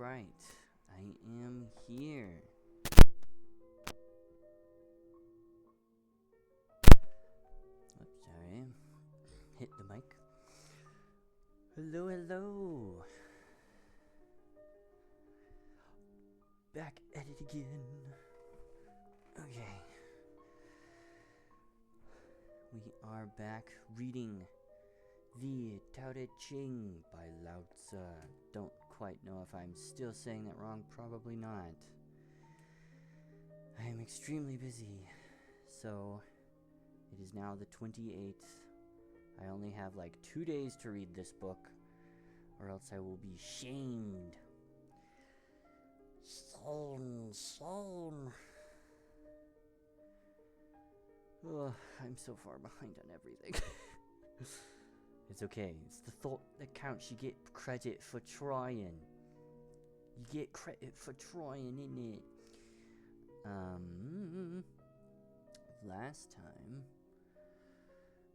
right. I am here. Oops, sorry. Hit the mic. Hello, hello. Back at it again. Okay. We are back reading the Tao Te Ching by Lao Tzu. Don't quite know if I'm still saying that wrong. Probably not. I am extremely busy. So, it is now the 28th. I only have like 2 days to read this book, or else I will be shamed. Shame. Ugh, I'm so far behind on everything. It's okay. It's the thought that counts. You get credit for trying. You get credit for trying, innit? Last time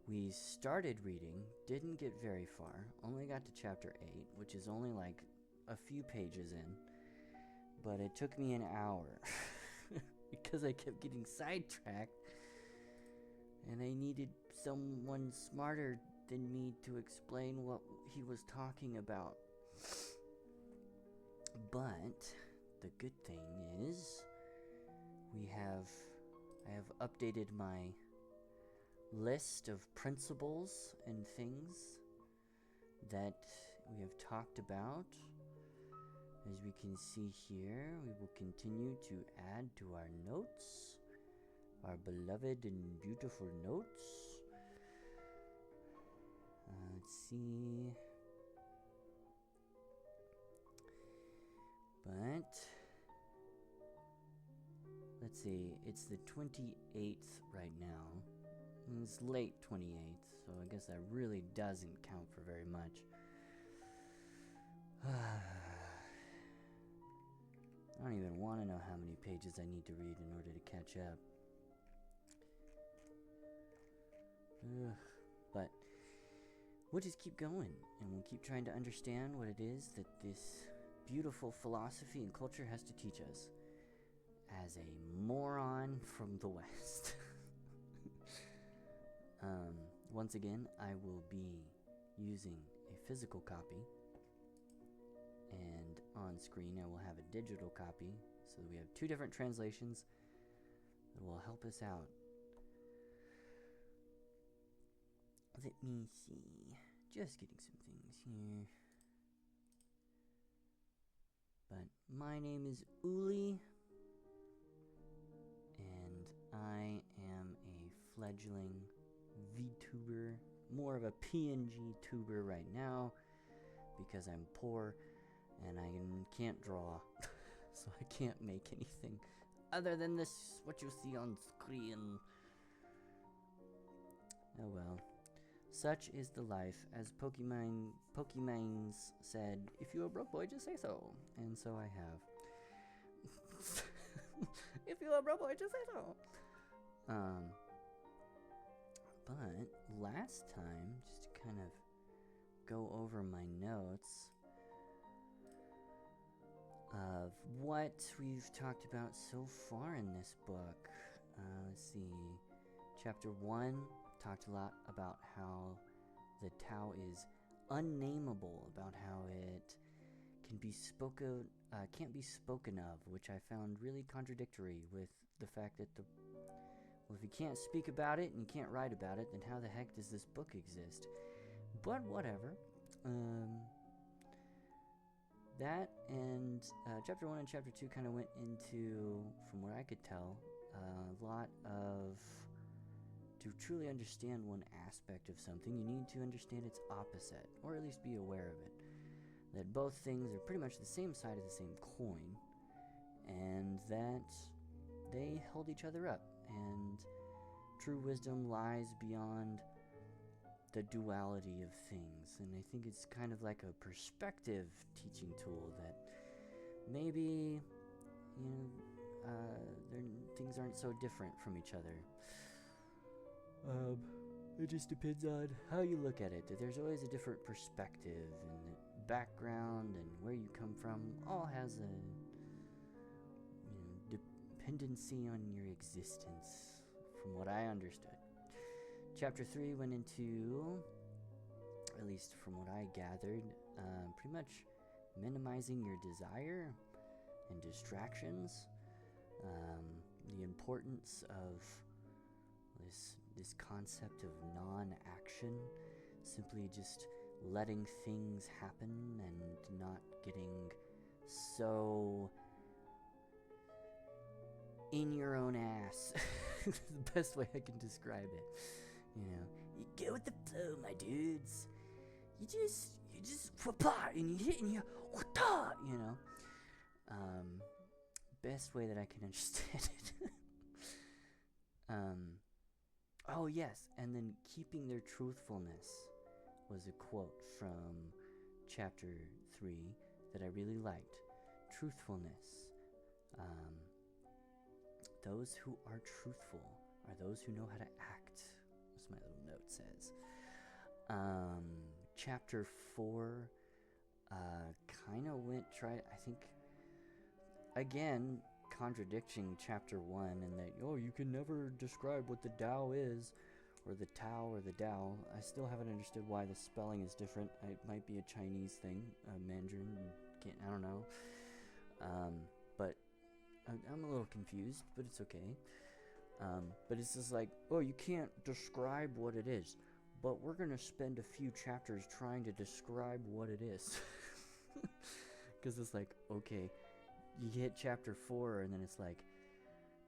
we started reading, didn't get very far, only got to chapter 8, which is only like a few pages in, but it took me an hour because I kept getting sidetracked and I needed someone smarter than me to explain what he was talking about. But the good thing is I have updated my list of principles and things that we have talked about. As we can see here, we will continue to add to our notes, our beloved and beautiful notes. Let's see. But let's see, it's the 28th right now. It's late 28th, so I guess that really doesn't count for very much. I don't even want to know how many pages I need to read in order to catch up. But we'll just keep going, and we'll keep trying to understand what it is that this beautiful philosophy and culture has to teach us as a moron from the West. Once again, I will be using a physical copy, and on screen I will have a digital copy, so that we have two different translations that will help us out. Let me see. Just getting some things here. But my name is Uli, and I am a fledgling VTuber, more of a PNG tuber right now, because I'm poor and I can't draw, so I can't make anything other than this, what you see on screen. Oh well. Such is the life, as Pokemans said, if you're a broke boy, just say so. And so I have. If you're a broke boy, just say so. But last time, just to kind of go over my notes of what we've talked about so far in this book. Let's see. Chapter 1 talked a lot about how the Tao is unnameable, about how it can't be spoken of, which I found really contradictory with the fact that if you can't speak about it and you can't write about it, then how the heck does this book exist? But whatever. That and chapter 1 and chapter 2 kind of went into, from what I could tell, a lot of, to truly understand one aspect of something, you need to understand its opposite, or at least be aware of it. That both things are pretty much the same side of the same coin, and that they hold each other up, and true wisdom lies beyond the duality of things. And I think it's kind of like a perspective teaching tool that maybe, things aren't so different from each other. It just depends on how you look at it. There's always a different perspective, and background and where you come from all has a dependency on your existence, from what I understood. Chapter 3 went into, at least from what I gathered, pretty much minimizing your desire and distractions, the importance of this concept of non-action, simply just letting things happen and not getting so in your own ass. It's the best way I can describe it. You know, you go with the flow, my dudes. You just and you hit and you know. Best way that I can understand it. Oh yes, and then keeping their truthfulness was a quote from chapter 3 that I really liked. Truthfulness. Those who are truthful are those who know how to act, as my little note says. Chapter 4 kind of I think, again, contradicting chapter 1 in that, you can never describe what the Tao is, or the Tao or the Tao. I still haven't understood why the spelling is different. It might be a Chinese thing, Mandarin, I don't know. But I'm a little confused, but it's okay. But it's just like, you can't describe what it is, but we're going to spend a few chapters trying to describe what it is. Because it's like, okay, you hit chapter 4, and then it's like,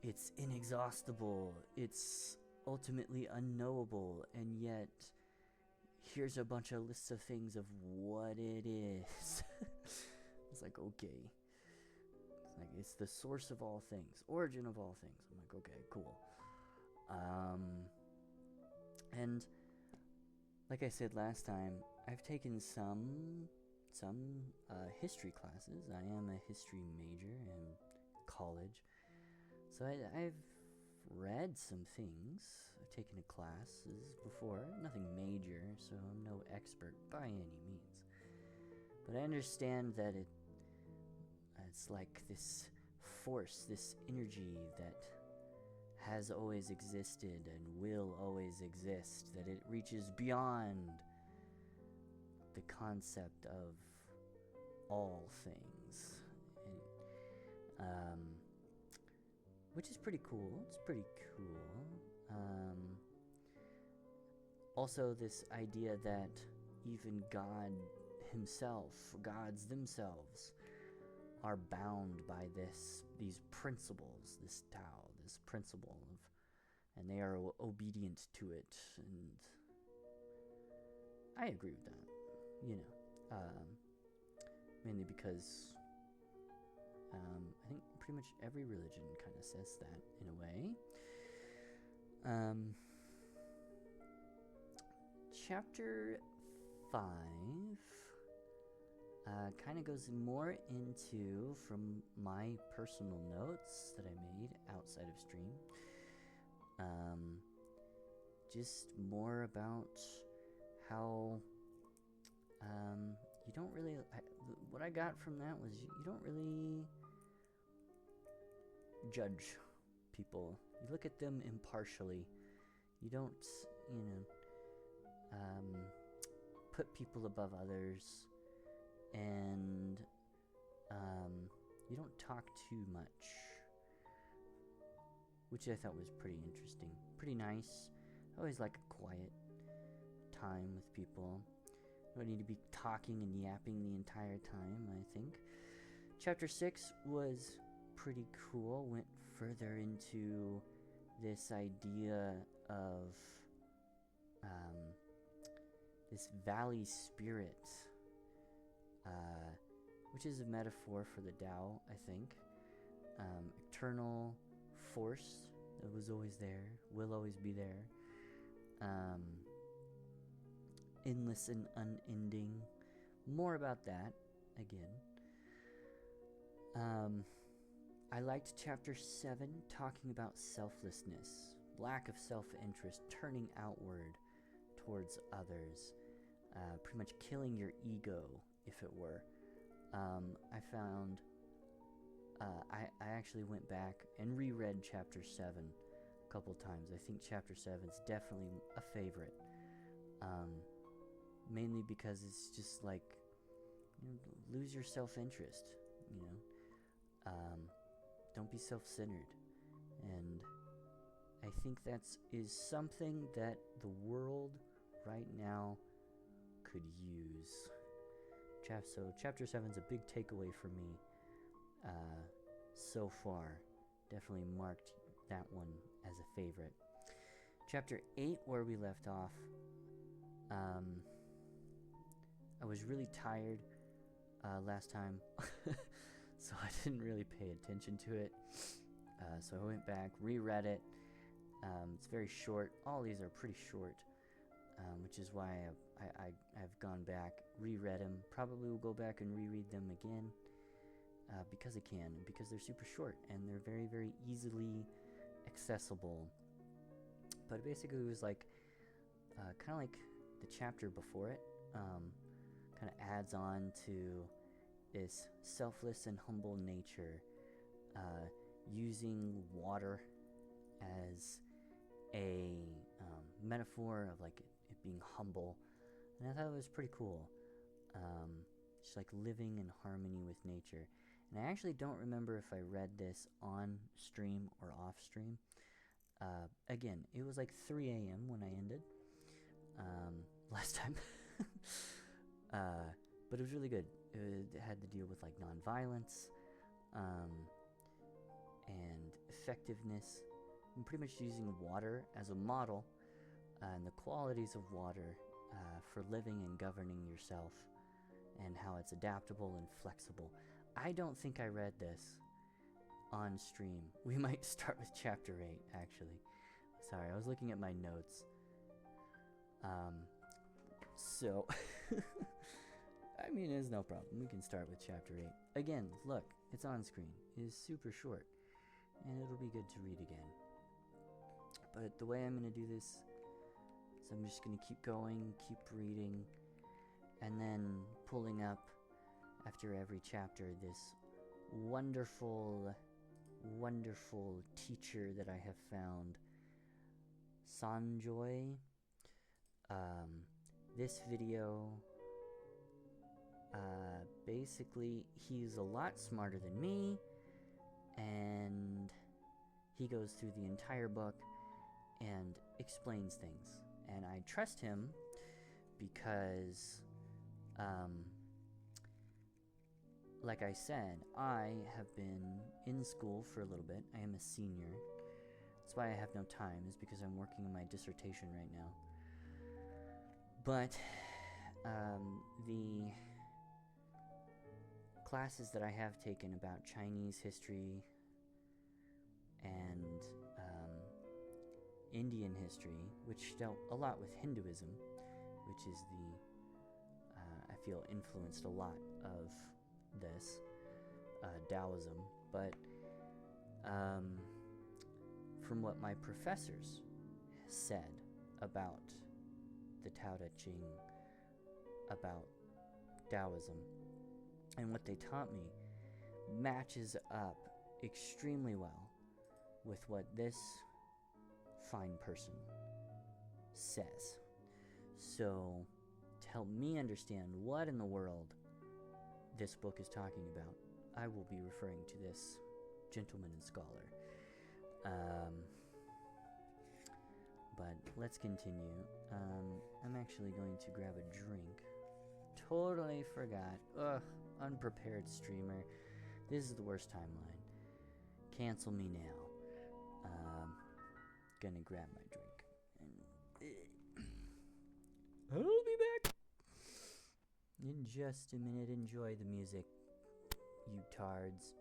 it's inexhaustible, it's ultimately unknowable, and yet here's a bunch of lists of things of what it is. It's like, okay. It's like, it's the source of all things, origin of all things. I'm like, okay, cool. And like I said last time, I've taken some history classes. I am a history major in college, so I've read some things. I've taken classes before, nothing major, so I'm no expert by any means. But I understand that it's like this force, this energy that has always existed and will always exist, that it reaches beyond the concept of all things, and, which is pretty cool. It's pretty cool. Also, this idea that even God himself, gods themselves, are bound by these principles, this Tao, this principle of, and they are obedient to it, and I agree with that, mainly because I think pretty much every religion kind of says that in a way. Chapter 5 kind of goes more into, from my personal notes that I made outside of stream, just more about how you don't really, what I got from that was you don't really judge people. You look at them impartially. You don't, put people above others, and you don't talk too much, which I thought was pretty interesting, pretty nice. I always like a quiet time with people. You don't need to be talking and yapping the entire time, I think. Chapter 6 was pretty cool, went further into this idea of this valley spirit, which is a metaphor for the Tao, I think. Eternal force that was always there, will always be there. Endless and unending. More about that, again. I liked chapter 7, talking about selflessness, lack of self-interest, turning outward towards others, pretty much killing your ego if it were. I found I actually went back and reread chapter 7 a couple times. I think chapter 7 is definitely a favorite, mainly because it's just like, lose your self-interest, don't be self-centered. And I think is something that the world right now could use. So chapter 7 is a big takeaway for me so far. Definitely marked that one as a favorite. Chapter 8, where we left off, I was really tired last time, so I didn't really pay attention to it. So I went back, reread it. It's very short. All these are pretty short, which is why I've gone back, reread them. Probably will go back and reread them again because I can, and because they're super short and they're very, very easily accessible. But basically it was like kind of like the chapter before it, kind of adds on to this selfless and humble nature, using water as a metaphor of like it being humble. And I thought it was pretty cool. Just like living in harmony with nature. And I actually don't remember if I read this on stream or off stream. Again, it was like 3 a.m. when I ended last time. But it was really good. It had to deal with like nonviolence and effectiveness, and pretty much using water as a model and the qualities of water for living and governing yourself, and how it's adaptable and flexible. I don't think I read this on stream. We might start with chapter 8, actually. Sorry, I was looking at my notes. So, I mean, it's no problem. We can start with chapter 8. Again, look, it's on screen. It is super short, and it'll be good to read again. But the way I'm going to do this is I'm just going to keep going, keep reading, and then pulling up after every chapter this wonderful, wonderful teacher that I have found, Sanjoy. This video, basically, he's a lot smarter than me, and he goes through the entire book and explains things. And I trust him because, like I said, I have been in school for a little bit. I am a senior. That's why I have no time, is because I'm working on my dissertation right now. But the classes that I have taken about Chinese history and Indian history, which dealt a lot with Hinduism, which is I feel influenced a lot of this, Taoism, but from what my professors said about the Tao Te Ching, about Taoism, and what they taught me matches up extremely well with what this fine person says. So, to help me understand what in the world this book is talking about, I will be referring to this gentleman and scholar. But let's continue. I'm actually going to grab a drink. Totally forgot. Ugh, unprepared streamer. This is the worst timeline. Cancel me now. Gonna grab my drink. And I'll be back in just a minute. Enjoy the music, you tards.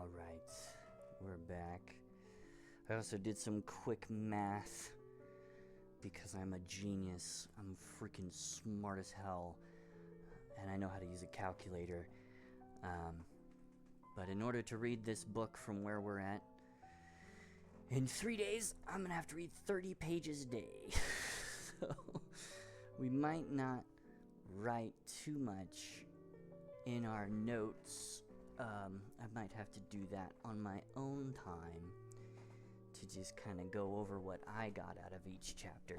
Alright, we're back. I also did some quick math because I'm a genius. I'm freaking smart as hell, and I know how to use a calculator. But in order to read this book from where we're at, in 3 days, I'm gonna have to read 30 pages a day. So, we might not write too much in our notes. I might have to do that on my own time to just kind of go over what I got out of each chapter.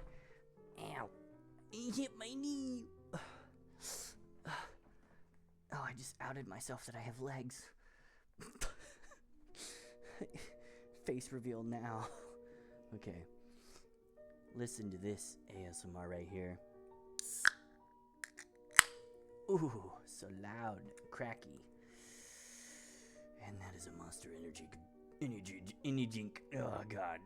Ow! It hit my knee! Oh, I just outed myself that I have legs. Face reveal now. Okay. Listen to this ASMR right here. Ooh, so loud, cracky. And that is a Monster Energy drink. Oh, God.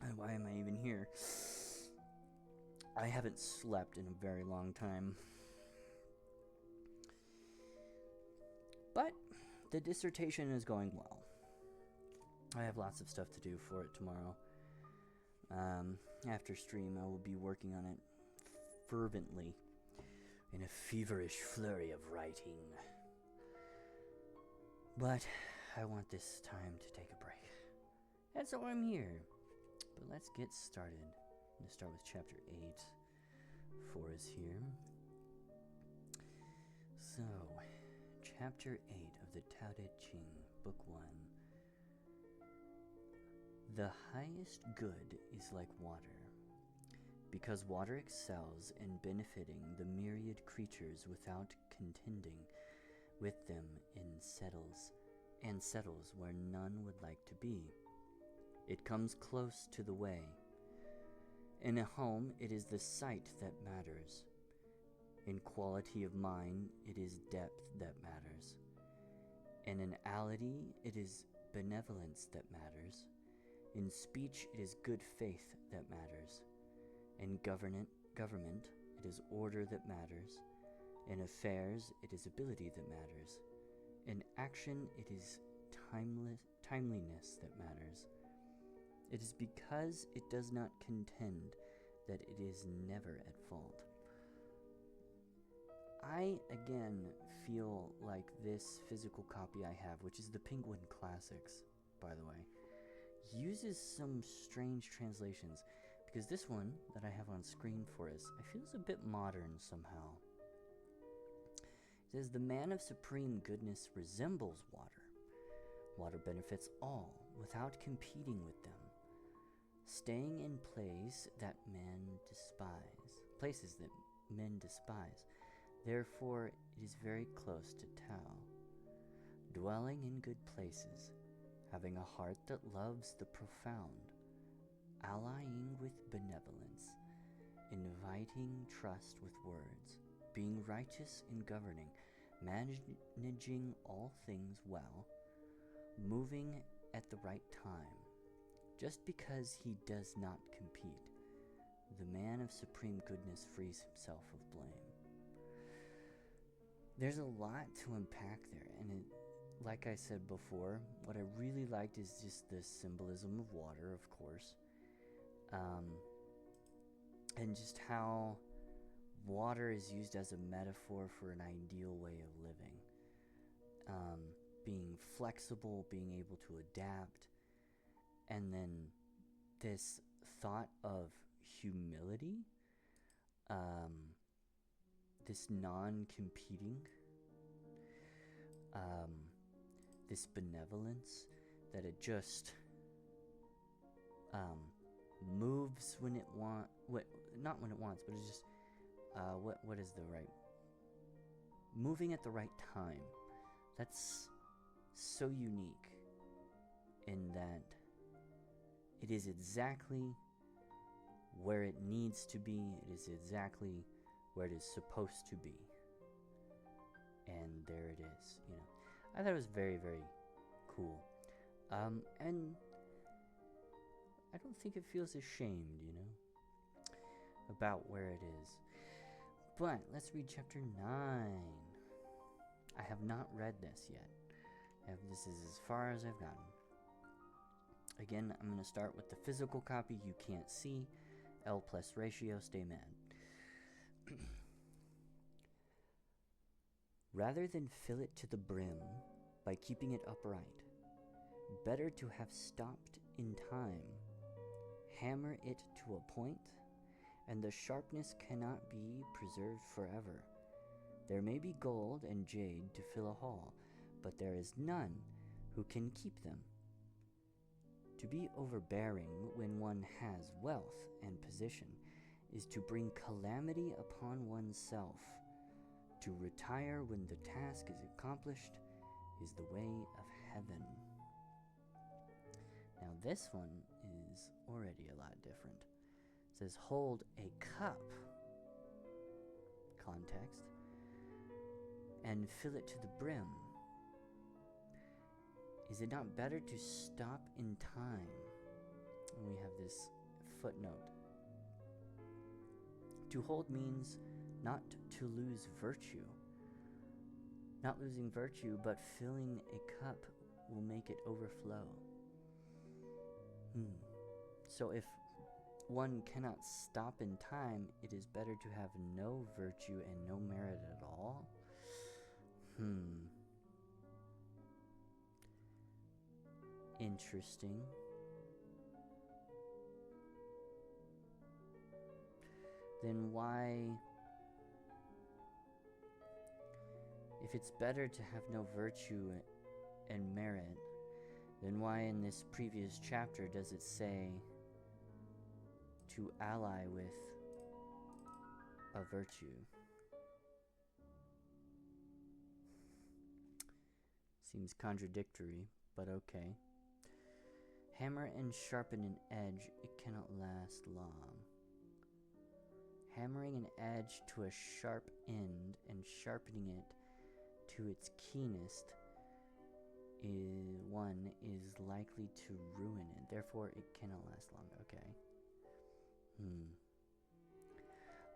And why am I even here? I haven't slept in a very long time. But the dissertation is going well. I have lots of stuff to do for it tomorrow. After stream, I will be working on it fervently in a feverish flurry of writing. But I want this time to take a break. That's why I'm here. But let's get started. I'm going to start with chapter 8. 4 is here. So, chapter 8 of the Tao Te Ching, book 1. The highest good is like water, because water excels in benefiting the myriad creatures without contending with them and settles where none would like to be. It comes close to the way. In a home, it is the sight that matters. In quality of mind, it is depth that matters. In an ality, it is benevolence that matters. In speech, it is good faith that matters. In government, it is order that matters. In affairs, it is ability that matters. In action, it is timeliness that matters. It is because it does not contend that it is never at fault. I, again, feel like this physical copy I have, which is the Penguin Classics, by the way, uses some strange translations, because this one that I have on screen for us, I feel is a bit modern somehow. It says, the man of supreme goodness resembles water. Water benefits all, without competing with them, staying in places that men despise. Therefore, it is very close to Tao, dwelling in good places, having a heart that loves the profound, allying with benevolence, inviting trust with words, being righteous in governing, managing all things well, moving at the right time, just because he does not compete. The man of supreme goodness frees himself of blame. There's a lot to unpack there, and like I said before, what I really liked is just the symbolism of water, of course, and just how water is used as a metaphor for an ideal way of living. Being flexible, being able to adapt, and then this thought of humility, this non-competing, this benevolence, that it just moves when it not when it wants, but it's just what is the right, moving at the right time. That's so unique in that it is exactly where it needs to be. It is exactly where it is supposed to be. And there it is, you know. I thought it was very, very cool. And I don't think it feels ashamed, you know, about where it is. But let's read chapter 9. I have not read this yet. This is as far as I've gotten. Again, I'm going to start with the physical copy you can't see. L plus ratio, stay mad. Rather than fill it to the brim by keeping it upright, better to have stopped in time. Hammer it to a point, and the sharpness cannot be preserved forever. There may be gold and jade to fill a hall, but there is none who can keep them. To be overbearing when one has wealth and position is to bring calamity upon oneself. To retire when the task is accomplished is the way of heaven. Now this one is already a lot different. It says, hold a cup, context, and fill it to the brim. Is it not better to stop in time? And we have this footnote. To hold means not to lose virtue. Not losing virtue, but filling a cup will make it overflow. So if one cannot stop in time, it is better to have no virtue and no merit at all? Interesting. Then why, if it's better to have no virtue and merit, then why in this previous chapter does it say to ally with a virtue? Seems contradictory, but okay. Hammer and sharpen an edge, it cannot last long. Hammering an edge to a sharp end and sharpening it to its keenest is likely to ruin it. Therefore, it cannot last long. Okay.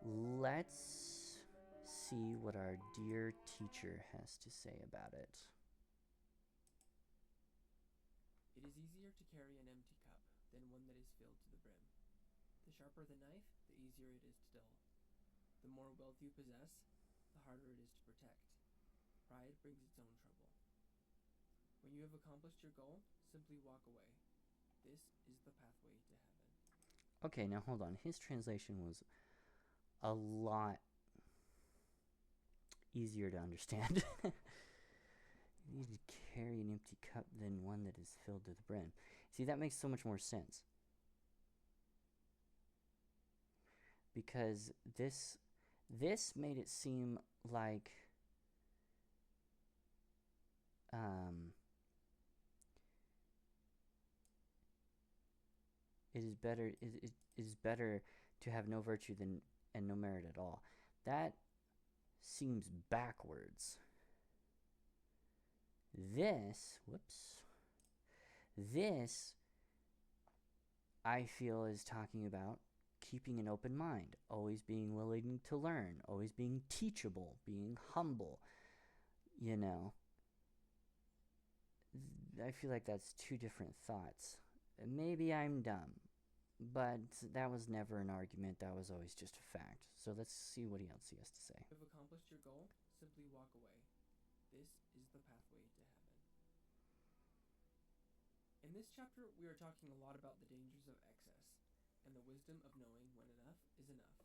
Let's see what our dear teacher has to say about it. It is easier to carry an empty cup than one that is filled to the brim. The sharper the knife, the easier it is to dull. The more wealth you possess, the harder it is to protect. Pride brings its own trouble. When you have accomplished your goal, simply walk away. This is the pathway to heaven. Okay, now hold on. His translation was a lot easier to understand. You need to carry an empty cup than one that is filled to the brim. See, that makes so much more sense. Because this made it seem like it is better to have no virtue and no merit at all. That seems backwards. This I feel is talking about keeping an open mind, always being willing to learn, always being teachable, being humble. You know, I feel like that's two different thoughts. Maybe I'm dumb, but that was never an argument. That was always just a fact. So let's see what else he has to say. If you have accomplished your goal, simply walk away. This is the pathway to heaven. In this chapter, we are talking a lot about the dangers of excess and the wisdom of knowing when enough is enough.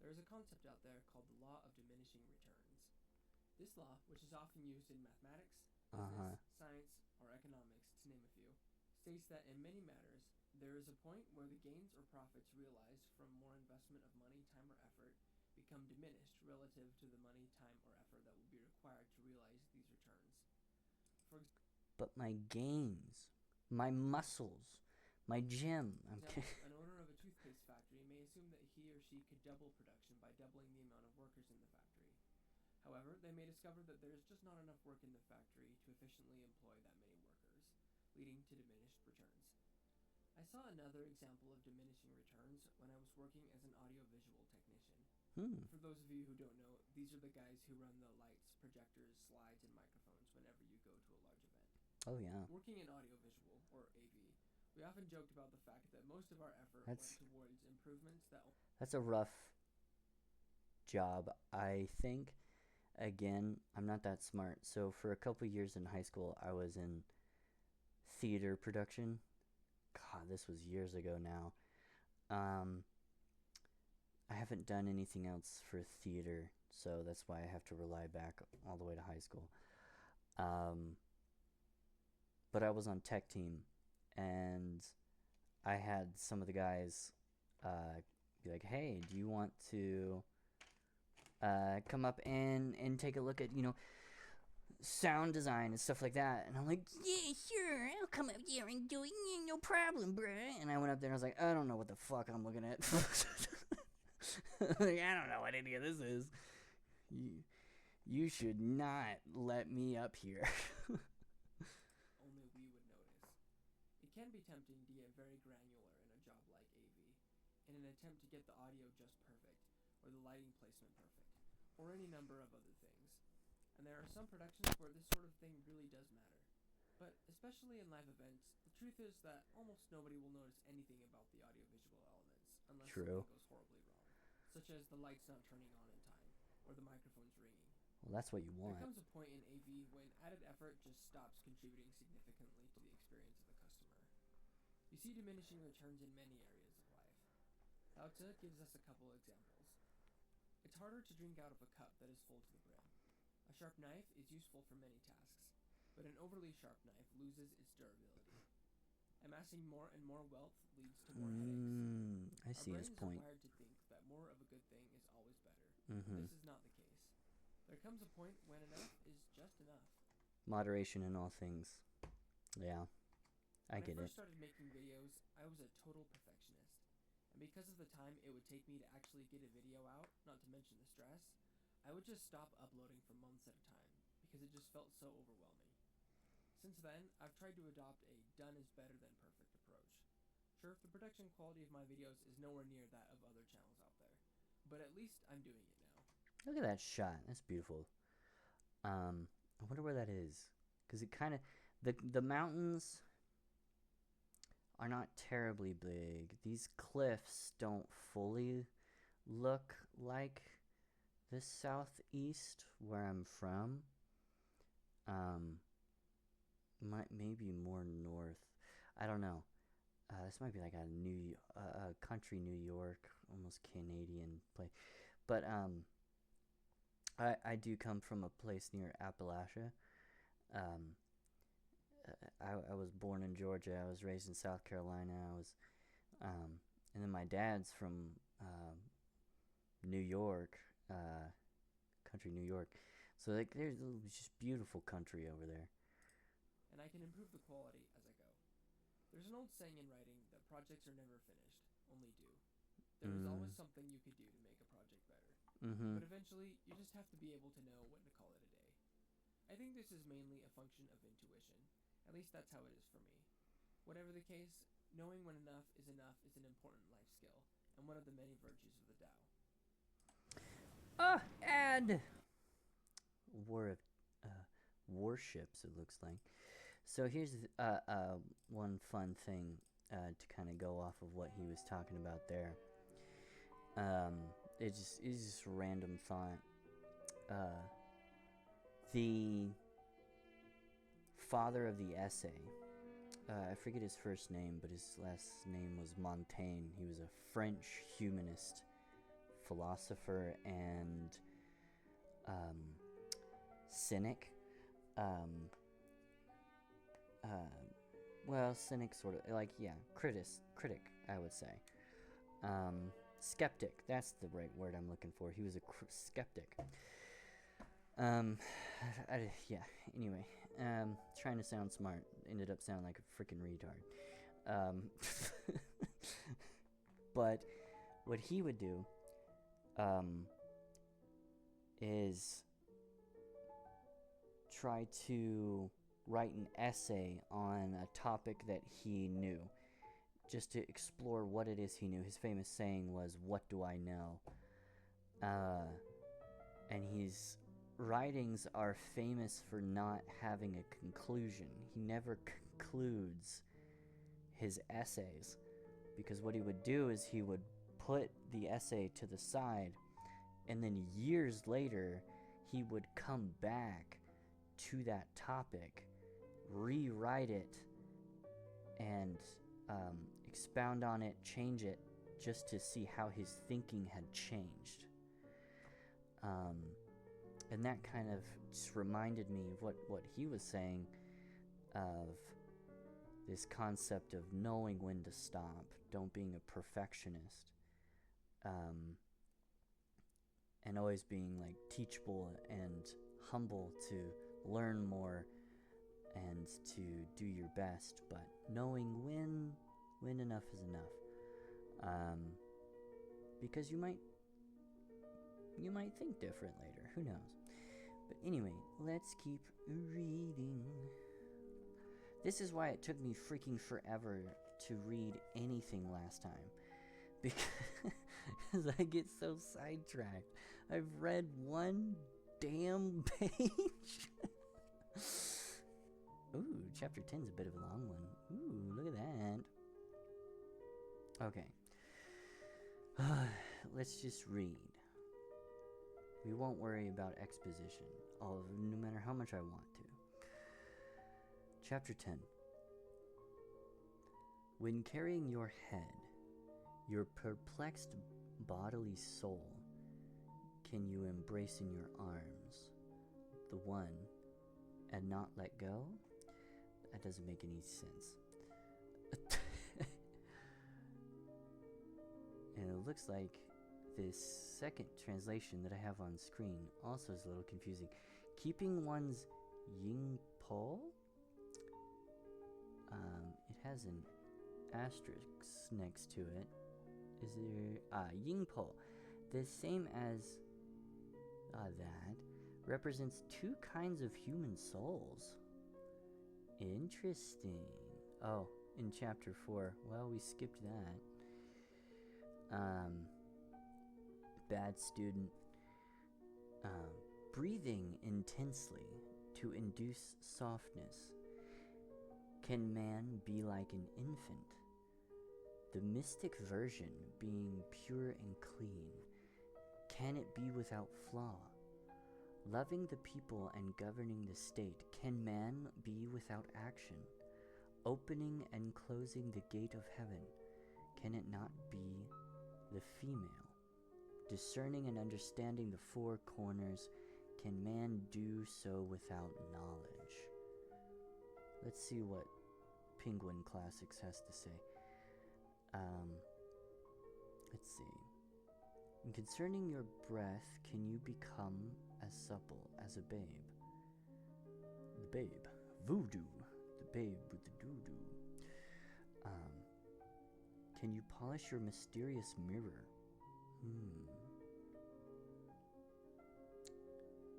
There is a concept out there called the law of diminishing returns. This law, which is often used in mathematics, business, science, or economics, to name a few, states that in many matters, there is a point where the gains or profits realized from more investment of money, time, or effort become diminished relative to the money, time, or effort that will be required to realize these returns. But my gains, my muscles, my gym. An owner of a toothpaste factory may assume that he or she could double production by doubling the amount of workers in the factory. However, they may discover that there is just not enough work in the factory to efficiently employ that many workers, leading to diminished returns. I saw another example of diminishing returns when I was working as an audiovisual technician. For those of you who don't know, these are the guys who run the lights, projectors, slides, and microphones whenever you go to a large event. Oh, yeah. Working in audiovisual, or AV, we often joked about the fact that most of our effort That's- went towards improvements that That's a rough job, I think. Again, I'm not that smart. So for a couple years in high school, I was in theater production. God, this was years ago now. I haven't done anything else for theater, so that's why I have to rely back all the way to high school. But I was on tech team, and I had some of the guys be like, "Hey, do you want to come up and take a look at sound design and stuff like that?" And I'm like, "Yeah, sure, I'll come up here and do it. Yeah, no problem, bruh." And I went up there and I was like, "I don't know what the fuck I'm looking at." Like, I don't know what any of this is. You should not let me up here. only we would notice. It can be tempting to get very granular in a job like AV, in an attempt to get the audio just perfect, or the lighting placement perfect, or any number of other things. And there are some productions where this sort of thing really does matter. But especially in live events, the truth is that almost nobody will notice anything about the audiovisual elements unless True. something goes horribly wrong, such as the lights not turning on in time, or the microphones ringing. Well, that's what you want. There comes a point in AV when added effort just stops contributing significantly to the experience of the customer. You see diminishing returns in many areas of life. Tao Te gives us a couple examples. It's harder to drink out of a cup that is full to the brim. A sharp knife is useful for many tasks, but an overly sharp knife loses its durability. Amassing more and more wealth leads to more headaches. I see his point. Our brain is wired to think that more of a good thing is always better. Mm-hmm. This is not the case. There comes a point when enough is just enough. Moderation in all things. Yeah, I get When I it. first started making videos, I was a total perfectionist. And because of the time it would take me to actually get a video out, not to mention the stress, I would just stop uploading for months at a time because it just felt so overwhelming. Since then, I've tried to adopt a done is better than perfect approach. Sure, the production quality of my videos is nowhere near that of other channels out there, but at least I'm doing it now. Look at that shot. That's beautiful. I wonder where that is, because it kind of the mountains are not terribly big. These cliffs don't fully look like the southeast where I'm from. Maybe more north. I don't know. This might be like a country New York, almost Canadian place. But I do come from a place near Appalachia. I was born in Georgia. I was raised in South Carolina. And then my dad's from New York, country New York. So like, there's just beautiful country over there. And I can improve the quality as I go. There's an old saying in writing that projects are never finished, only due. There is always something you could do to make a project better. Mm-hmm. But eventually, you just have to be able to know when to call it a day. I think this is mainly a function of intuition. At least that's how it is for me. Whatever the case, knowing when enough is an important life skill, and one of the many virtues of the Tao. And warships, it looks like. So here's one fun thing to kind of go off of what he was talking about there. It's just a random thought. The father of the essay, I forget his first name, but his last name was Montaigne. He was a French humanist, philosopher, and cynic. Well, cynic, sort of, like, yeah, critic, I would say. Skeptic, that's the right word I'm looking for. He was a skeptic. Yeah, anyway, trying to sound smart, ended up sounding like a freaking retard. But what he would do, is try to write an essay on a topic that he knew, just to explore what it is he knew. His famous saying was, "What do I know?" And his writings are famous for not having a conclusion. He never concludes his essays, because what he would do is he would put the essay to the side, and then years later he would come back to that topic, rewrite it, and expound on it, change it, just to see how his thinking had changed. And that kind of just reminded me of what he was saying, of this concept of knowing when to stop, don't being a perfectionist, and always being like teachable and humble to learn more and to do your best, but knowing when enough is enough, because you might think different later, who knows. But anyway, let's keep reading. This is why it took me freaking forever to read anything last time, because I get so sidetracked. I've read one damn page. Ooh, chapter 10's a bit of a long one. Ooh, look at that. Okay. Let's just read. We won't worry about exposition, no matter how much I want to. Chapter 10. When carrying your head, your perplexed bodily soul, can you embrace in your arms the one and not let go? That doesn't make any sense. And it looks like this second translation that I have on screen also is a little confusing. Keeping one's ying po? It has an asterisk next to it. Is there... ying po. The same as that represents two kinds of human souls. Interesting. Oh, in chapter 4. Well, we skipped that. Bad student. Breathing intensely to induce softness. Can man be like an infant? The mystic version being pure and clean. Can it be without flaw? Loving the people and governing the state, can man be without action? Opening and closing the gate of heaven, can it not be the female? Discerning and understanding the four corners, can man do so without knowledge? Let's see what Penguin Classics has to say. Let's see. And concerning your breath, can you become as supple as a babe? The babe. Voodoo. The babe with the doo-doo. Can you polish your mysterious mirror?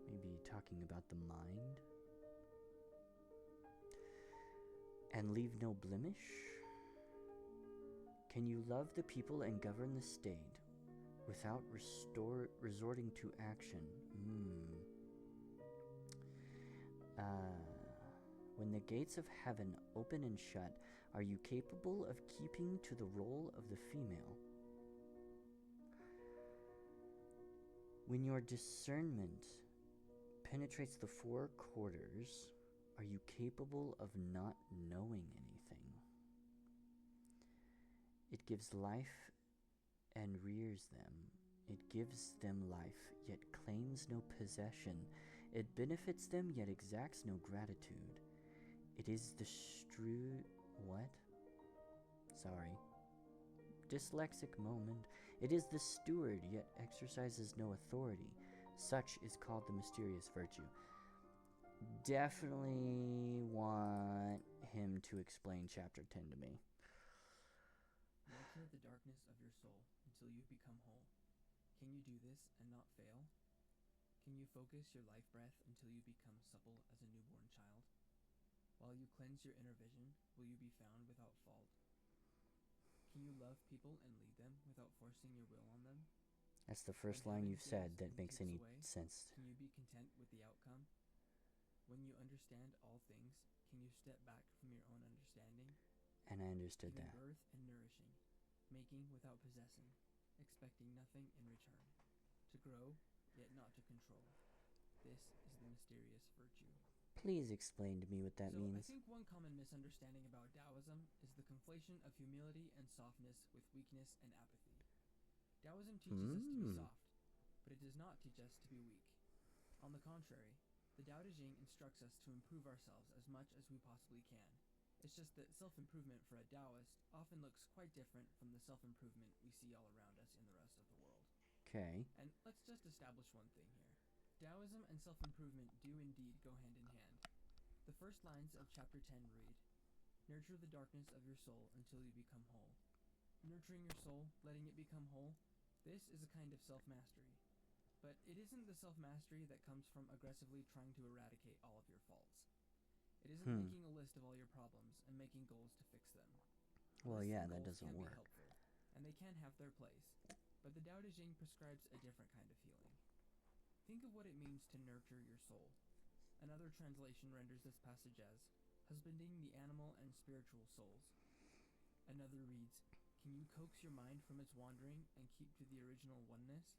Maybe talking about the mind? And leave no blemish? Can you love the people and govern the state without resorting to action? When the gates of heaven open and shut, are you capable of keeping to the role of the female? When your discernment penetrates the four quarters, are you capable of not knowing anything? It gives life and rears them. It gives them life, yet claims no possession. It benefits them, yet exacts no gratitude. It is the dyslexic moment. It is the steward, yet exercises no authority. Such is called the mysterious virtue. Definitely want him to explain chapter 10 to me. Nurture the darkness of your soul until you become whole. Can you do this and not fail? Can you focus your life breath until you become supple as a newborn child? While you cleanse your inner vision, will you be found without fault? Can you love people and lead them without forcing your will on them? That's the first When line heaven you've said gives that and makes takes any away, sense. can you be content with the outcome? When you understand all things, can you step back from your own understanding? And I understood Giving that. birth and nourishing, making without possessing, expecting nothing in return. To grow, yet not to control. This is the mysterious virtue. Please explain to me what that So, I means. think one common misunderstanding about Taoism is the conflation of humility and softness with weakness and apathy. Taoism teaches us to be soft, but it does not teach us to be weak. On the contrary, the Tao Te Ching instructs us to improve ourselves as much as we possibly can. It's just that self-improvement for a Taoist often looks quite different from the self-improvement we see all around us in the rest of the world. Okay. And let's just establish one thing here. Taoism and self-improvement do indeed go hand in hand. The first lines of chapter 10 read, "Nurture the darkness of your soul until you become whole." Nurturing your soul, letting it become whole, this is a kind of self-mastery. But it isn't the self-mastery that comes from aggressively trying to eradicate all of your faults. It isn't making a list of all your problems and making goals to fix them. Well, Lists yeah, and that goals doesn't can work. be helpful, and they can have their place. But the Tao Te Ching prescribes a different kind of feeling. Think of what it means to nurture your soul. Another translation renders this passage as husbanding the animal and spiritual souls. Another reads, "Can you coax your mind from its wandering and keep to the original oneness?"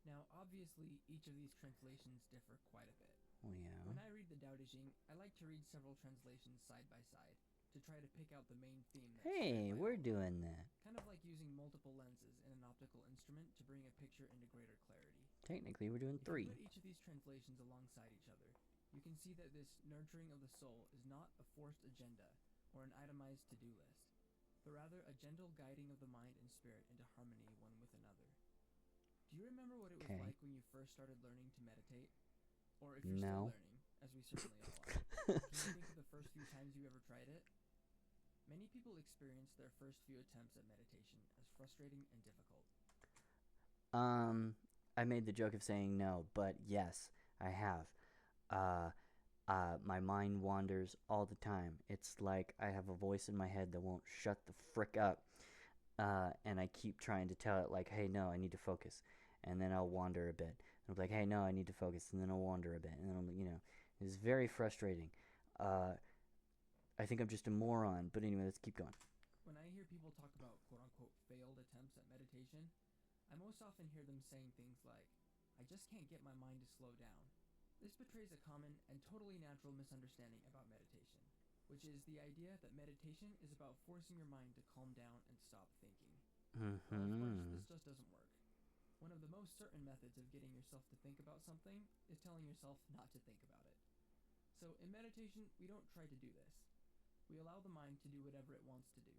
Now, obviously, each of these translations differ quite a bit. Well, yeah. When I read the Tao Te Ching, I like to read several translations side by side to try to pick out the main theme that's Hey, shared by we're all of them. doing that. Kind of like using multiple lenses in an optical instrument to bring a picture into greater clarity. Technically, we're doing If 3. you put each of these translations alongside each other, you can see that this nurturing of the soul is not a forced agenda or an itemized to-do list, but rather a gentle guiding of the mind and spirit into harmony one with another. Do you remember what it was like when you first started learning to meditate? Or if you're still learning, as we certainly all are, can you think of the first few times you ever tried it? Many people experience their first few attempts at meditation as frustrating and difficult. I made the joke of saying no, but yes, I have. My mind wanders all the time. It's like I have a voice in my head that won't shut the frick up. And I keep trying to tell it, like, hey, no, I need to focus. And then I'll wander a bit. And I'll be like, hey, no, I need to focus. And then I'll wander a bit. And then it's very frustrating. I think I'm just a moron. But anyway, let's keep going. When I hear people talk about quote-unquote failed attempts at meditation, I most often hear them saying things like, "I just can't get my mind to slow down." This betrays a common and totally natural misunderstanding about meditation, which is the idea that meditation is about forcing your mind to calm down and stop thinking. Well, of course, this just doesn't work. One of the most certain methods of getting yourself to think about something is telling yourself not to think about it. So in meditation, we don't try to do this. We allow the mind to do whatever it wants to do.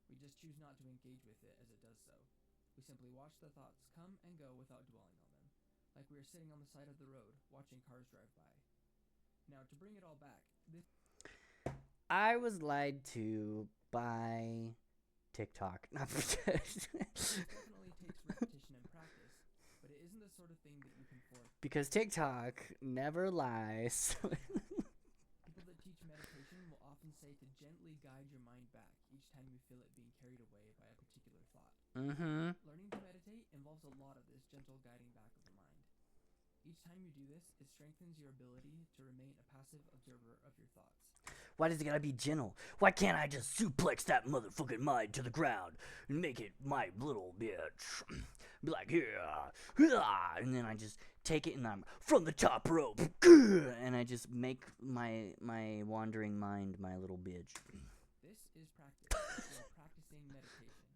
We just choose not to engage with it as it does so. We simply watch the thoughts come and go without dwelling on them, like we are sitting on the side of the road watching cars drive by. Now, to bring it all back, this I was lied to by TikTok. definitely takes repetition and practice, but it isn't the sort of thing that you can force. Because TikTok never lies. People that teach meditation will often say to gently guide your mind back each time you feel it being carried away by a particular thought. Learning to meditate involves a lot of this gentle guiding back of the mind. Each time you do this, it strengthens your ability to remain a passive observer of your thoughts. Why does it gotta be gentle? Why can't I just suplex that motherfucking mind to the ground and make it my little bitch? Be like, yeah, and then I just take it and I'm from the top rope, and I just make my wandering mind my little bitch. This is practice. You are practicing meditation.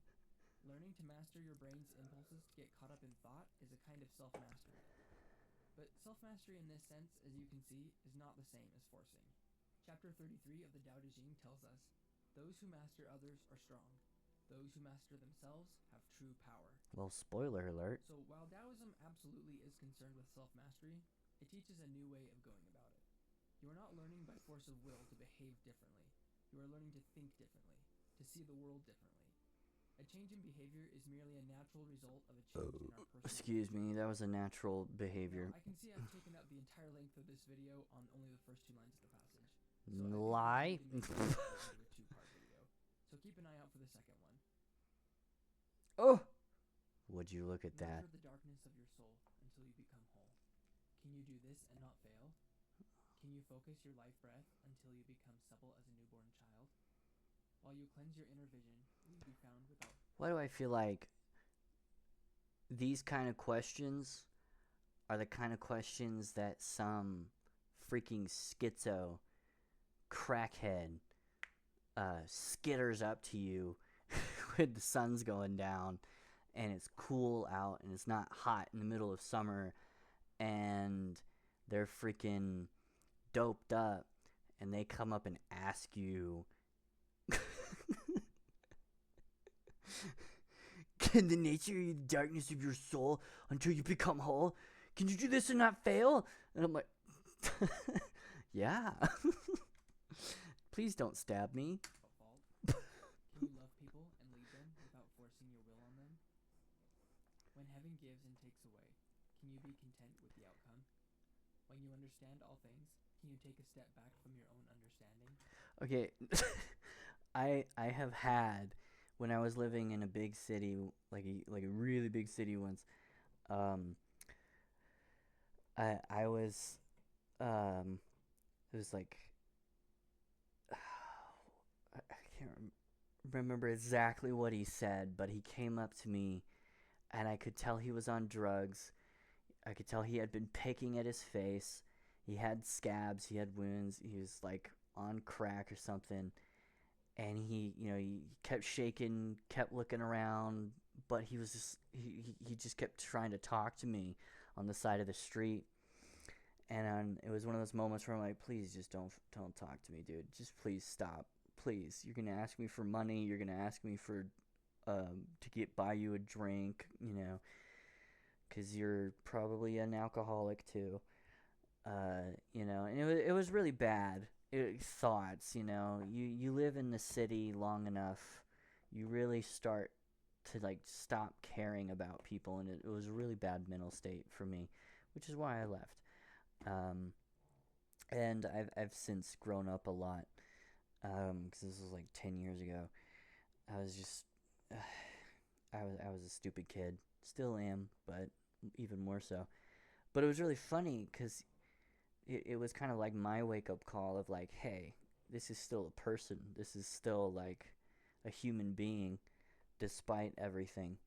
Learning to master your brain's impulses to get caught up in thought is a kind of self-mastery. But self-mastery in this sense, as you can see, is not the same as forcing. Chapter 33 of the Tao Te Ching tells us, "Those who master others are strong. Those who master themselves have true power." Well, spoiler alert. So while Taoism absolutely is concerned with self-mastery, it teaches a new way of going about it. You are not learning by force of will to behave differently. You are learning to think differently, to see the world differently. A change in behavior is merely a natural result of a change in our personal Excuse me, that was a natural behavior. Now, I can see I've taken up the entire length of this video on only the first 2 lines of the passage. Lie? Into a 2-part video. So keep an eye out for the second one. Oh! Would you look at that? Nurture the darkness of your soul until you become whole. Can you do this and not fail? Can you focus your life breath until you become supple as a newborn child? While you cleanse your inner vision, will you be found without... Why do I feel like these kind of questions are the kind of questions that some freaking schizo crackhead skitters up to you when the sun's going down and it's cool out and it's not hot in the middle of summer and they're freaking doped up and they come up and ask you, can the nature of the darkness of your soul until you become whole? Can you do this and not fail? And I'm like, yeah. Please don't stab me. Can you love people and lead them without forcing your will on them? When heaven gives and takes away, can you be content with the outcome? When you understand all things, can you take a step back from your own understanding? Okay, I have had, when I was living in a big city, like a really big city once, I was, it was like, I can't remember exactly what he said, but he came up to me, and I could tell he was on drugs. I could tell he had been picking at his face. He had scabs. He had wounds. He was like on crack or something. And he kept shaking, kept looking around, but he was just he just kept trying to talk to me on the side of the street. And it was one of those moments where I'm like, please just don't talk to me, dude. Just please stop. Please. You're gonna ask me for money. You're gonna ask me for to buy you a drink, because you're probably an alcoholic too. And it was really bad. Thoughts, you live in the city long enough, you really start to like stop caring about people, and it was a really bad mental state for me, which is why I left. And I've since grown up a lot, because this was like 10 years ago. I was just, I was a stupid kid, still am, but even more so. But it was really funny because it was kind of like my wake-up call of like, hey, this is still a person. This is still like a human being, despite everything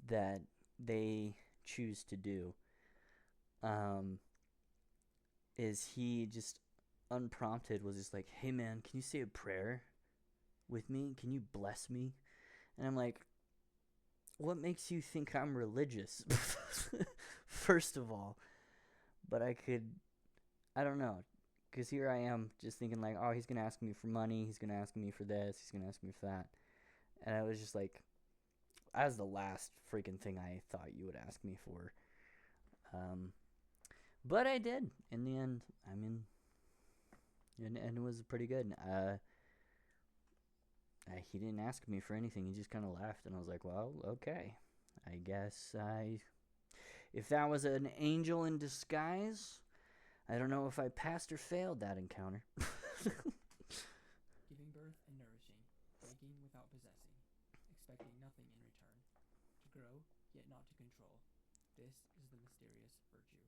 that they choose to do. Is he just unprompted was just like, hey man, can you say a prayer with me? Can you bless me? And I'm like, what makes you think I'm religious? First of all. But I don't know, because here I am just thinking like, oh, he's going to ask me for money, he's going to ask me for this, he's going to ask me for that. And I was just like, that was the last freaking thing I thought you would ask me for. But I did, in the end. I mean, and it was pretty good. He didn't ask me for anything, he just kind of laughed, and I was like, well, okay. I guess if that was an angel in disguise, I don't know if I passed or failed that encounter. Giving birth and nourishing, begging without possessing, expecting nothing in return, to grow, yet not to control. This is the mysterious virtue.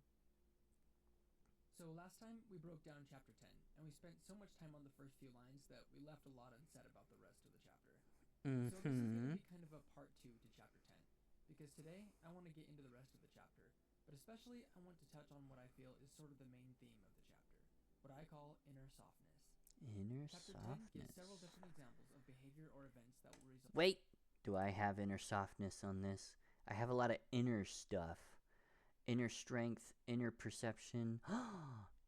So last time we broke down chapter 10, and we spent so much time on the first few lines that we left a lot unsaid about the rest of the chapter. Mm-hmm. So this is going to be kind of a part 2 to chapter 10, because today I want to get into the rest of the chapter, but especially I want to touch on what I feel is sort of the main theme of the chapter, what I call inner softness. Chapter 10 gives several different examples of behavior or events that will result... Wait, do I have inner softness on this? I have a lot of inner stuff. Inner strength, inner perception.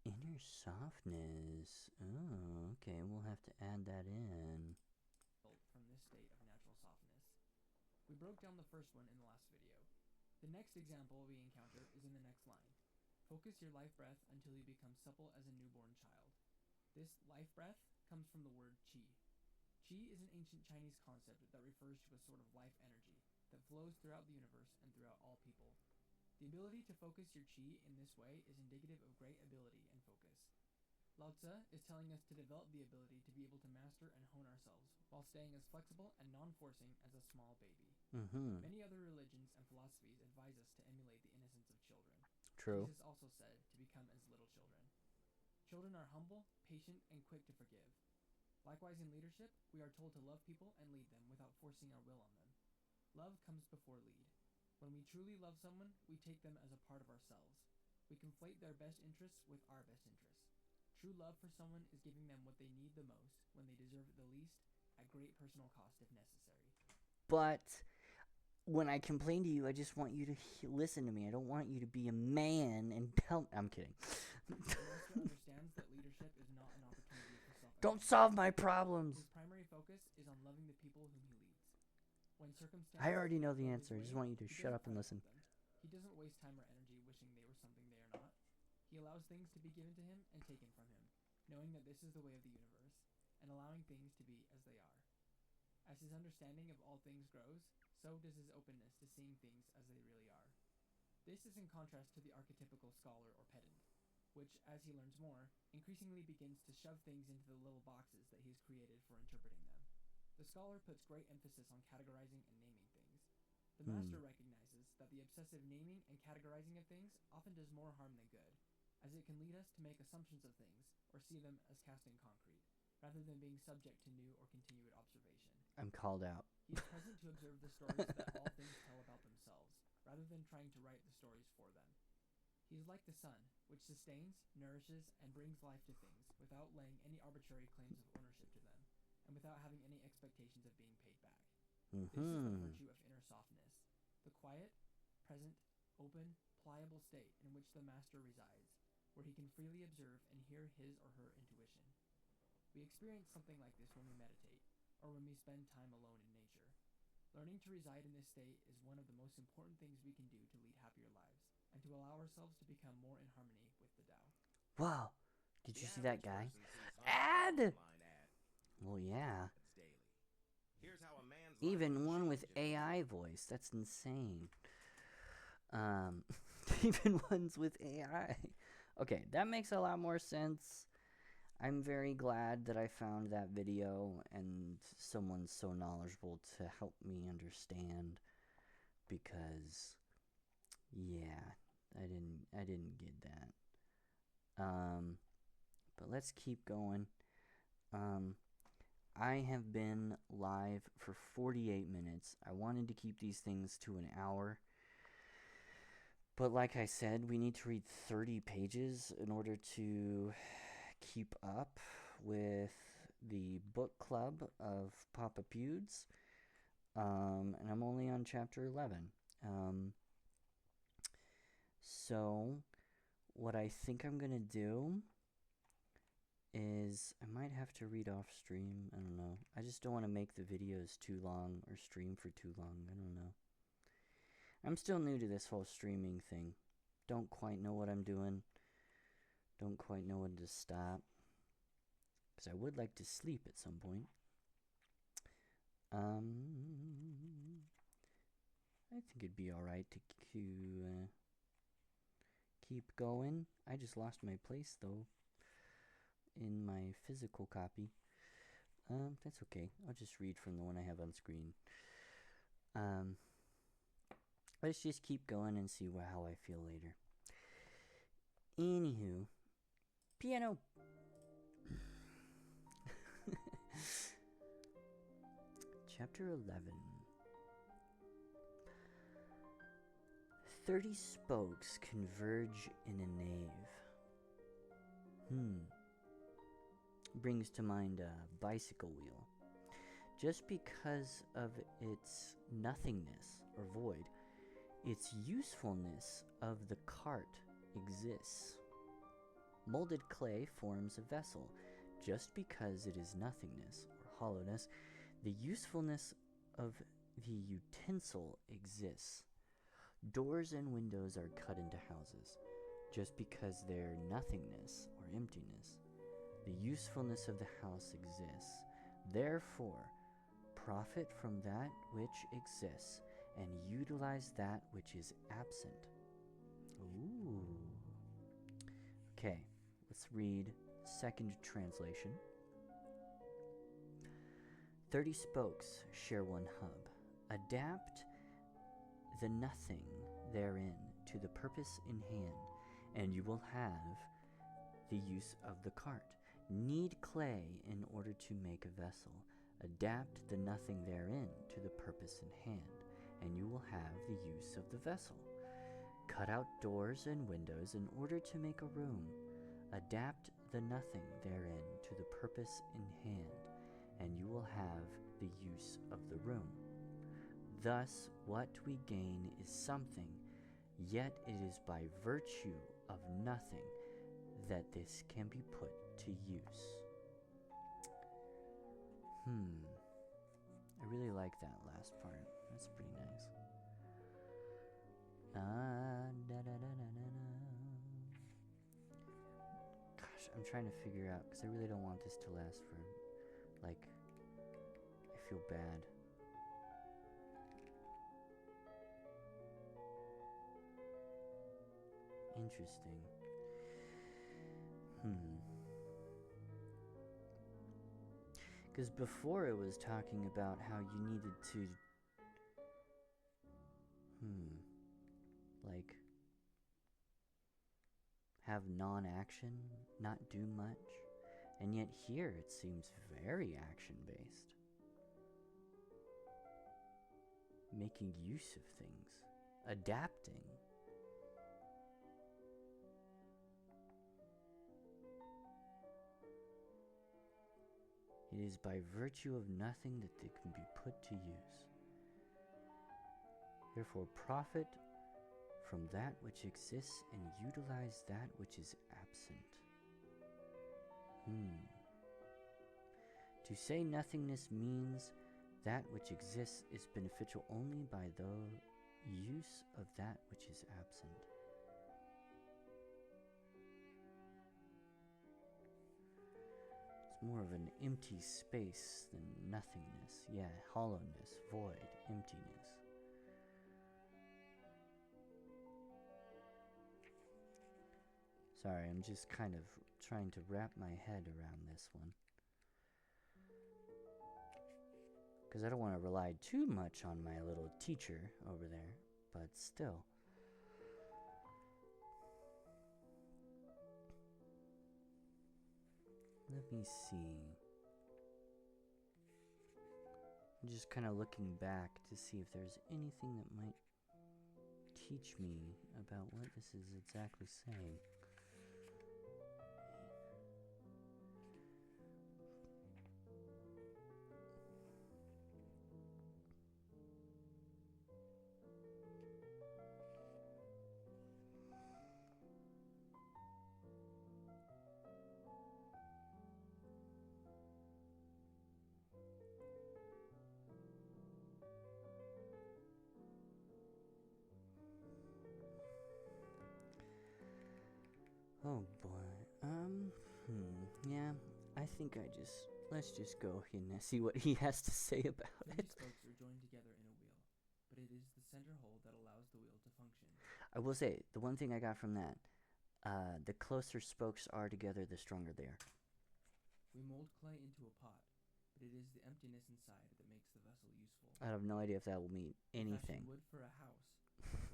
Inner softness. Oh, okay, we'll have to add that in. From this state of natural softness. We broke down the first one in the last video. The next example we encounter is in the next line. Focus your life breath until you become supple as a newborn child. This life breath comes from the word qi. Qi is an ancient Chinese concept that refers to a sort of life energy that flows throughout the universe and throughout all people. The ability to focus your qi in this way is indicative of great ability and focus. Lao Tzu is telling us to develop the ability to be able to master master and hone ourselves, while staying as flexible and non-forcing as a small baby. Many other religions and philosophies advise us to emulate the innocence of children. True. Jesus also said to become as little children. Children are humble, patient, and quick to forgive. Likewise, in leadership, we are told to love people and lead them without forcing our will on them. Love comes before lead. When we truly love someone, we take them as a part of ourselves. We conflate their best interests with our best interests. True love for someone is giving them what they need the most when they deserve it the least, at great personal cost if necessary. But when I complain to you, I just want you to listen to me. I don't want you to be a man and tell me. I'm kidding. The master understands that leadership is not an opportunity for self-expression. Don't solve my problems. His primary focus is on loving the people whom he leads. When circumstances I already know the go answer. I his just way, want you to he shut doesn't up and fight listen. about them. He doesn't waste time or energy wishing they were something they are not. He allows things to be given to him and taken from him, knowing that this is the way of the universe, and allowing things to be as they are. As his understanding of all things grows, so does his openness to seeing things as they really are. This is in contrast to the archetypical scholar or pedant, which, as he learns more, increasingly begins to shove things into the little boxes that he has created for interpreting them. The scholar puts great emphasis on categorizing and naming things. The master recognizes that the obsessive naming and categorizing of things often does more harm than good, as it can lead us to make assumptions of things or see them as cast in concrete, rather than being subject to new or continued observation. I'm called out. He is present to observe the stories that all things tell about themselves, rather than trying to write the stories for them. He is like the sun, which sustains, nourishes, and brings life to things without laying any arbitrary claims of ownership to them, and without having any expectations of being paid back. This is the virtue of inner softness, the quiet, present, open, pliable state in which the master resides, where he can freely observe and hear his or her intuition. We experience something like this when we meditate, or when we spend time alone in nature. Learning to reside in this state is one of the most important things we can do to lead happier lives, and to allow ourselves to become more in harmony with the Tao. Wow. Did you see that guy? Ad! Well, yeah. Even one with AI voice. That's insane. Even ones with AI. Okay, that makes a lot more sense. I'm very glad that I found that video and someone so knowledgeable to help me understand, because yeah, I didn't get that. But let's keep going. I have been live for 48 minutes. I wanted to keep these things to an hour. But like I said, we need to read 30 pages in order to keep up with the book club of Papa Pewds. And I'm only on chapter 11. So what I think I'm going to do is I might have to read off stream. I don't know. I just don't want to make the videos too long or stream for too long. I don't know. I'm still new to this whole streaming thing. Don't quite know what I'm doing. Don't quite know when to stop. Because I would like to sleep at some point. I think it'd be alright to keep going. I just lost my place, though, in my physical copy. That's okay. I'll just read from the one I have on screen. Let's just keep going and see how I feel later. Anywho, piano. Chapter 11. 30 spokes converge in a nave. Brings to mind a bicycle wheel. Just because of its nothingness or void, its usefulness of the cart exists. Molded clay forms a vessel. Just because it is nothingness or hollowness, the usefulness of the utensil exists. Doors and windows are cut into houses. Just because they're nothingness or emptiness, the usefulness of the house exists. Therefore, profit from that which exists and utilize that which is absent. Ooh. Okay, let's read second translation. 30 spokes share one hub. Adapt the nothing therein to the purpose in hand, and you will have the use of the cart. Knead clay in order to make a vessel. Adapt the nothing therein to the purpose in hand, and you will have the use of the vessel. Cut out doors and windows in order to make a room. Adapt the nothing therein to the purpose in hand, and you will have the use of the room. Thus, what we gain is something, yet it is by virtue of nothing that this can be put to use. I really like that last part. That's pretty nice. Gosh, I'm trying to figure out, because I really don't want this to last for, like, I feel bad. Interesting. Because before it was talking about how you needed to, like, have non-action, not do much. And yet here it seems very action-based. Making use of things. Adapting. It is by virtue of nothing that they can be put to use. Therefore, profit from that which exists and utilize that which is absent. To say nothingness means that which exists is beneficial only by the use of that which is absent. It's more of an empty space than nothingness. Yeah, hollowness, void, emptiness. Sorry, I'm just kind of trying to wrap my head around this one. Because I don't want to rely too much on my little teacher over there, but still. Let me see. I'm just kind of looking back to see if there's anything that might teach me about what this is exactly saying. Oh boy. Yeah, I think let's just go and see what he has to say about it. These spokes are joined together in a wheel, but it is the center hole that allows the wheel to function. I will say, the one thing I got from that, the closer spokes are together, the stronger they are. We mold clay into a pot, but it is the emptiness inside that makes the vessel useful. I have no idea if that will mean anything. We fashion wood for a house,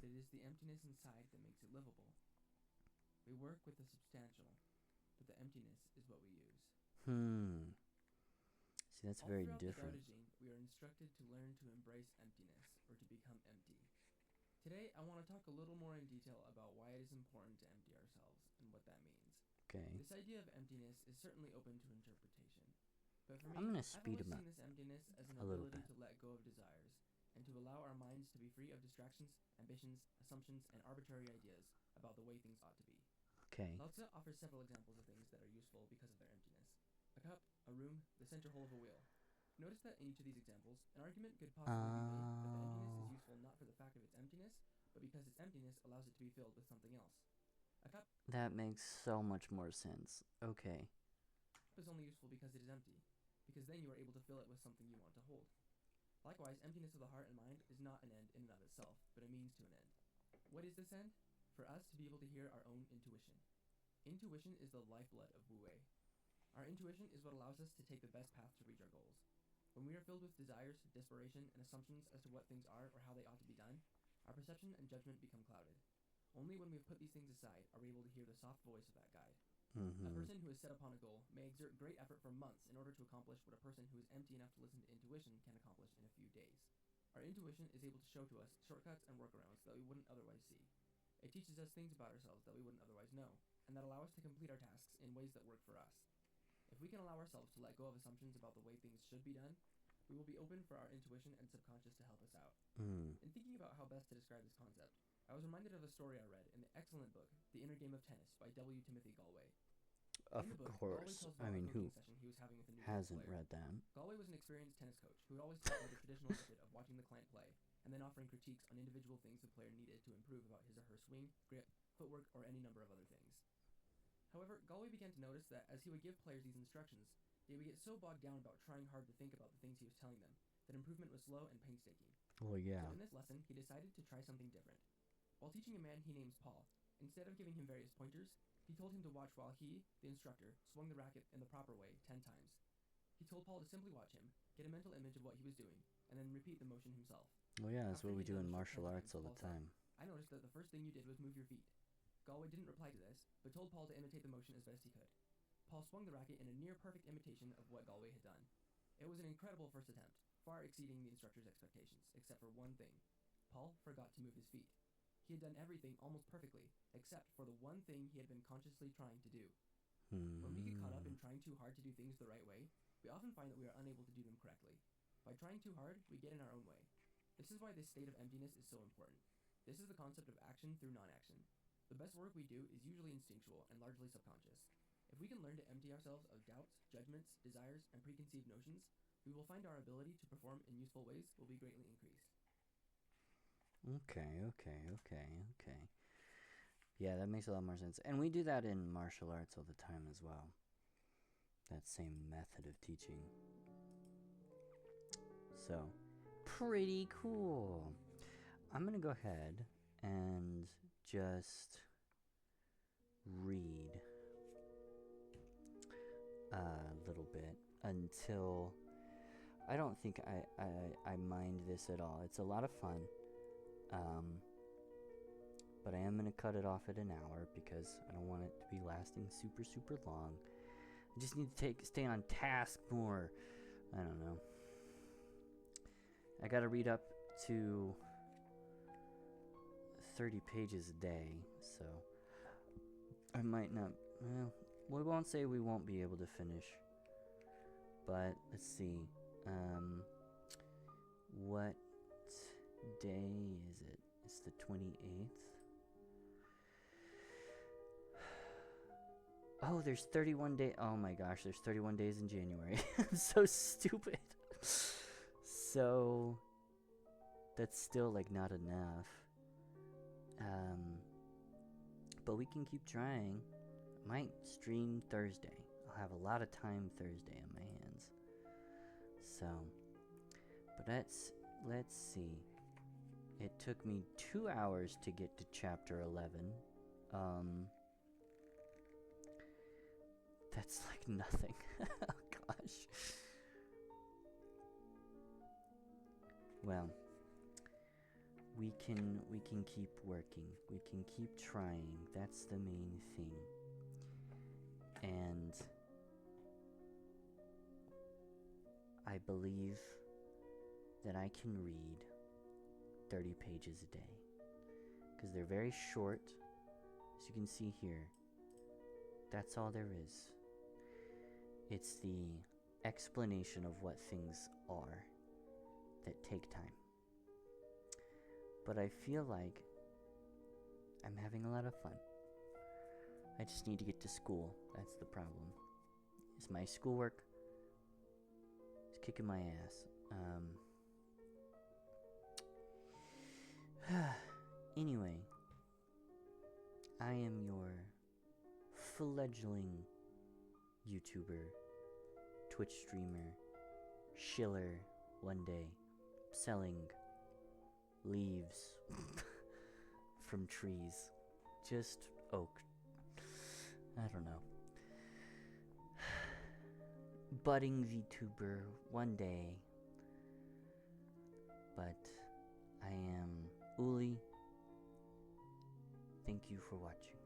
but it is the emptiness inside that makes it livable. We work with the substantial, but the emptiness is what we use. See, that's very different. All throughout the Tao Te Ching, we are instructed to learn to embrace emptiness, or to become empty. Today, I want to talk a little more in detail about why it is important to empty ourselves, and what that means. Okay. This idea of emptiness is certainly open to interpretation. But for me, I'm gonna I've speed always him up seen this emptiness as an a little ability bit. to let go of desires, and to allow our minds to be free of distractions, ambitions, assumptions, and arbitrary ideas about the way things ought to be. Okay. Lao Tzu offers several examples of things that are useful because of their emptiness. A cup, a room, the center hole of a wheel. Notice that in each of these examples, an argument could possibly be made that the emptiness is useful not for the fact of its emptiness, but because its emptiness allows it to be filled with something else. A cup That makes so much more sense. Okay. is only useful because it is empty, because then you are able to fill it with something you want to hold. Likewise, emptiness of the heart and mind is not an end in and of itself, but a means to an end. What is this end? For us to be able to hear our own intuition. Intuition is the lifeblood of Wu Wei. Our intuition is what allows us to take the best path to reach our goals. When When we are filled with desires, desperation, and assumptions as to what things are or how they ought to be done, our perception and judgment become clouded. Only when we have put these things aside are we able to hear the soft voice of that guide. A person who is set upon a goal may exert great effort for months in order to accomplish what a person who is empty enough to listen to intuition can accomplish in a few days. Our intuition is able to show to us shortcuts and workarounds that we wouldn't otherwise see. It teaches us things about ourselves that we wouldn't otherwise know, and that allow us to complete our tasks in ways that work for us. If we can allow ourselves to let go of assumptions about the way things should be done, we will be open for our intuition and subconscious to help us out. In thinking about how best to describe this concept, I was reminded of a story I read in the excellent book, The Inner Game of Tennis by W. Timothy Galway. Of In the book, course. Galway tells I about mean, a who coaching session he was having with a new hasn't player. read that? Galway was an experienced tennis coach who would always start with the traditional method of watching the client play, and then offering critiques on individual things the player needed to improve about his or her swing, grip, footwork, or any number of other things. However, Galway began to notice that as he would give players these instructions, they would get so bogged down about trying hard to think about the things he was telling them that improvement was slow and painstaking. Well, yeah. So in this lesson, he decided to try something different. While teaching a man he names Paul, instead of giving him various pointers, he told him to watch while he, the instructor, swung the racket in the proper way 10 times. He told Paul to simply watch him, get a mental image of what he was doing, and then repeat the motion himself. Well, yeah, that's After what we he do had in done the martial trick 10 arts all times, the Paul said, time. I noticed that the first thing you did was move your feet. Galway didn't reply to this, but told Paul to imitate the motion as best he could. Paul swung the racket in a near-perfect imitation of what Galway had done. It was an incredible first attempt, far exceeding the instructor's expectations, except for one thing. Paul forgot to move his feet. He had done everything almost perfectly, except for the one thing he had been consciously trying to do. When we get caught up in trying too hard to do things the right way, we often find that we are unable to do them correctly. By trying too hard, we get in our own way. This is why this state of emptiness is so important. This is the concept of action through non-action. The best work we do is usually instinctual and largely subconscious. If we can learn to empty ourselves of doubts, judgments, desires, and preconceived notions, we will find our ability to perform in useful ways will be greatly increased. Okay. Yeah, that makes a lot more sense. And we do that in martial arts all the time as well. That same method of teaching. So, pretty cool. I'm going to go ahead and just read a little bit until I don't think I mind this at all. It's a lot of fun. But I am going to cut it off at an hour because I don't want it to be lasting super, super long. I just need to stay on task more. I don't know. I got to read up to 30 pages a day, so I might not, well, we won't say we won't be able to finish, but let's see, what day is it? It's the 28th. Oh, there's 31 days. Oh my gosh, there's 31 days in January. I'm so stupid. So that's still like not enough. But we can keep trying. Might stream Thursday. I'll have a lot of time Thursday on my hands. So, but let's see. It took me 2 hours to get to chapter 11. That's like nothing. Oh gosh. Well, we can keep working. We can keep trying. That's the main thing. And I believe that I can read 30 pages a day. Because they're very short. As you can see here. That's all there is. It's the explanation of what things are that take time. But I feel like I'm having a lot of fun. I just need to get to school. That's the problem. Is my schoolwork is kicking my ass. Anyway, I am your fledgling YouTuber, Twitch streamer, shiller one day, selling leaves from trees, just oak. I don't know. Budding VTuber one day, But I am Uli. Thank you for watching.